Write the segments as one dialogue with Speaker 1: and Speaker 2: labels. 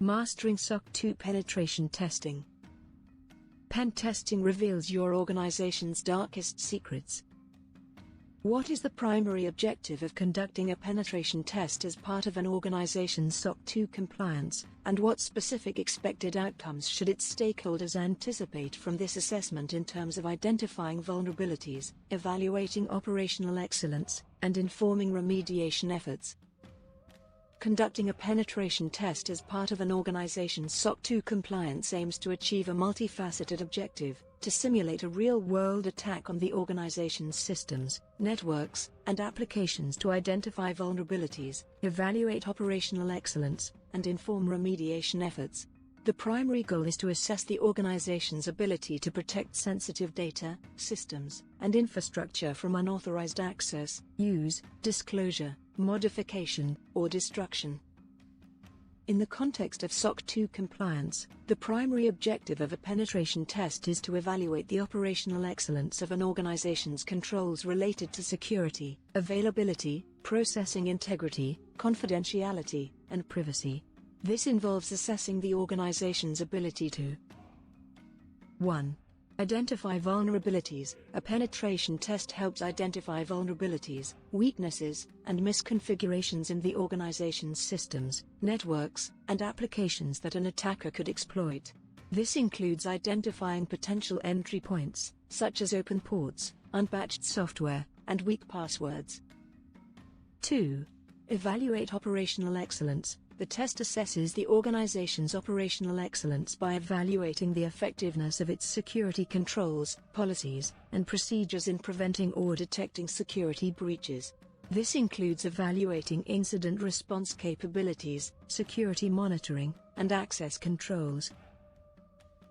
Speaker 1: Mastering SOC 2 penetration testing. Pen testing reveals your organization's darkest secrets. What is the primary objective of conducting a penetration test as part of an organization's SOC 2 compliance, and what specific expected outcomes should its stakeholders anticipate from this assessment in terms of identifying vulnerabilities, evaluating operational excellence, and informing remediation efforts? Conducting a penetration test as part of an organization's SOC 2 compliance aims to achieve a multifaceted objective: to simulate a real-world attack on the organization's systems, networks, and applications to identify vulnerabilities, evaluate operational excellence, and inform remediation efforts. The primary goal is to assess the organization's ability to protect sensitive data, systems, and infrastructure from unauthorized access, use, disclosure, modification, or destruction. In the context of SOC 2 compliance, the primary objective of a penetration test is to evaluate the operational excellence of an organization's controls related to security, availability, processing integrity, confidentiality, and privacy. This involves assessing the organization's ability to 1. Identify vulnerabilities. A penetration test helps identify vulnerabilities, weaknesses, and misconfigurations in the organization's systems, networks, and applications that an attacker could exploit. This includes identifying potential entry points, such as open ports, unpatched software, and weak passwords. 2. Evaluate operational excellence. The test assesses the organization's operational excellence by evaluating the effectiveness of its security controls, policies, and procedures in preventing or detecting security breaches. This includes evaluating incident response capabilities, security monitoring, and access controls.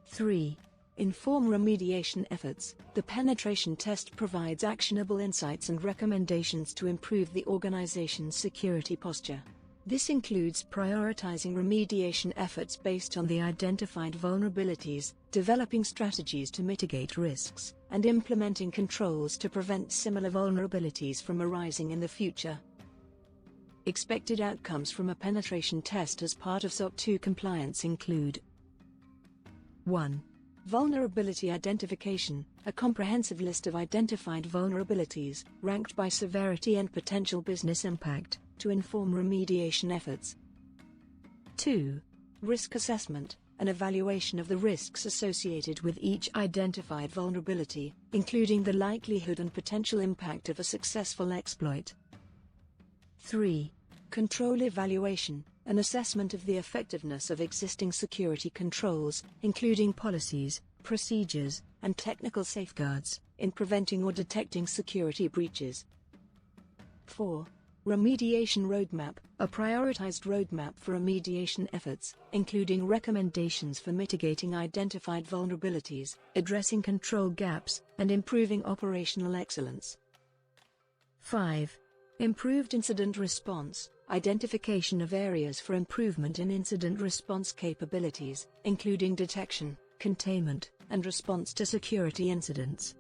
Speaker 1: 3. Inform remediation efforts. The penetration test provides actionable insights and recommendations to improve the organization's security posture. This includes prioritizing remediation efforts based on the identified vulnerabilities, developing strategies to mitigate risks, and implementing controls to prevent similar vulnerabilities from arising in the future. Expected outcomes from a penetration test as part of SOC 2 compliance include: 1. Vulnerability identification, a comprehensive list of identified vulnerabilities, ranked by severity and potential business impact, to inform remediation efforts. 2. Risk assessment, an evaluation of the risks associated with each identified vulnerability, including the likelihood and potential impact of a successful exploit. 3. Control evaluation, an assessment of the effectiveness of existing security controls, including policies, procedures, and technical safeguards, in preventing or detecting security breaches. 4. Remediation roadmap, a prioritized roadmap for remediation efforts, including recommendations for mitigating identified vulnerabilities, addressing control gaps, and improving operational excellence. 5. Improved incident response, identification of areas for improvement in incident response capabilities, including detection, containment, and response to security incidents.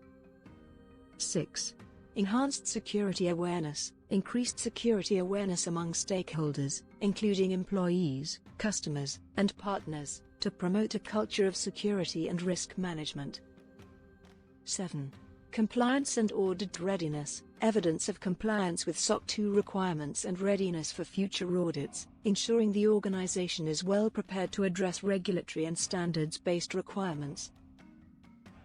Speaker 1: 6. Enhanced security awareness, increased security awareness among stakeholders, including employees, customers, and partners, to promote a culture of security and risk management. 7. Compliance and audit readiness, evidence of compliance with SOC 2 requirements and readiness for future audits, ensuring the organization is well prepared to address regulatory and standards-based requirements.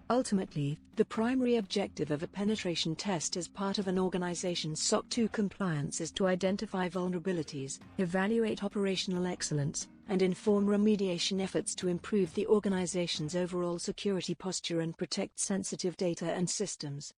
Speaker 1: Ultimately, the primary objective of a penetration test as part of an organization's SOC 2 compliance is to identify vulnerabilities, evaluate operational excellence, and inform remediation efforts to improve the organization's overall security posture and protect sensitive data and systems.